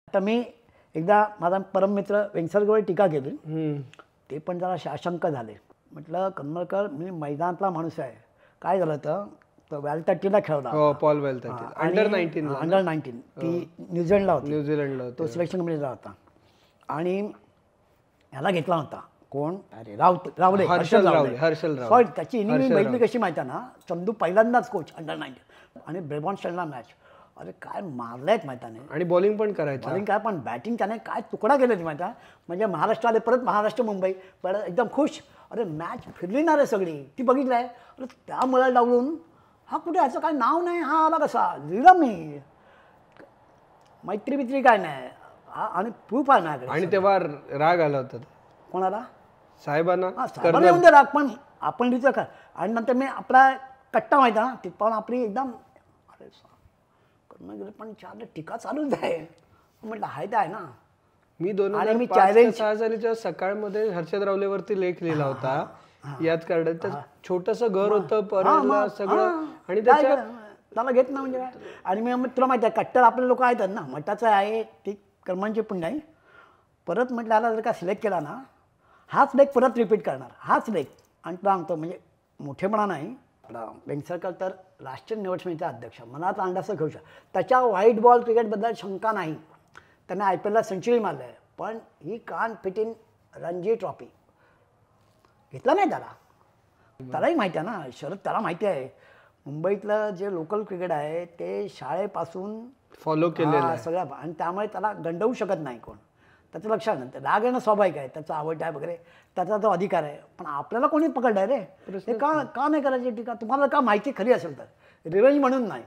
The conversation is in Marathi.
आता मी एकदा माझा परममित्र वेंगसरगडवर टीका केली, ते पण जरा साशंक झाले. म्हटलं कन्नरकर मी मैदानातला माणूस आहे, काय झालं तर वेल30ला खेळला हो, पॉल वेल30 अंडर 19 ती न्यूझीलंडला होती. तो सिलेक्शन कमिटीला होता आणि ह्याला घेतला होता कोण, अरे रावले हर्षल सॉरी त्याची इनिंग बघितली कशी माहिती ना, चंदू पहिल्यांदाच कोच अंडर 19 आणि ब्रेबॉन स्टँडला मॅच, अरे काय मारलायत माहिती आणि बॉलिंग पण करायचं, बॉलिंग काय पण बॅटिंग त्याने काय तुकडा केला माहिती आहे. म्हणजे महाराष्ट्र आले परत महाराष्ट्र मुंबई परत एकदम खुश, अरे मॅच फिरली ना रे सगळी ती बघितलं आहे. अरे त्या मुलाला डावलून हा कुठे ह्याचं काय नाव नाही, हा आला कसा लिहिला मी, मैत्री बित्री काय नाही हा, आणि प्रूफ आहे ना. आणि तेव्हा राग आला होता कोणाला, साहेबांना येऊन दे राग, पण आपण लिहितो का. आणि नंतर मी आपला कट्टा माहिती ना ती पण आपली एकदम अरे करणं पण चार टीका चालूच आहे. म्हटलं हाय ते आहे ना. मी 2005-06 सालीच्या सकाळमध्ये हर्षद रावलेवरती लेख लिहिला होता याच कारण, छोटस घर होतं परळला सगळं आणि त्याला घेत ना म्हणजे काय. आणि मी तुला माहिती आहे कट्टर आपले लोक आहेत ना, मठाचं आहे ती कर्मांची पुण्य आहे. परत म्हटलं याला जर का सिलेक्ट केला ना, हाच लेख परत रिपीट करणार, हाच लेख. आणि तुला सांगतो म्हणजे मोठेपणा नाही, आपला वेंगसरकर तर राष्ट्रीय निवड समितीचा अध्यक्ष, मनात अंडाचं घेऊ शकतो. त्याच्या व्हाईट बॉल क्रिकेटबद्दल शंका नाही, त्याने IPLला सेंचुरी मारलं आहे, पण ही कान फिट इन रणजी ट्रॉफी घेतला नाही त्याला. त्यालाही माहिती आहे ना शरद, त्याला माहिती आहे मुंबईतलं जे लोकल क्रिकेट आहे ते शाळेपासून फॉलो केलेलं सगळं, आणि त्यामुळे त्याला गंडवू शकत नाही कोण. त्याचं लक्षात नाही, राग येणं स्वाभाविक आहे, त्याचा आवड आहे वगैरे, त्याचा तो अधिकार आहे. पण आपल्याला कोणी पकडलं आहे रे, हे का नाही करायची टीका. तुम्हाला का माहिती खरी असेल तर रिव्हेंज म्हणून नाही.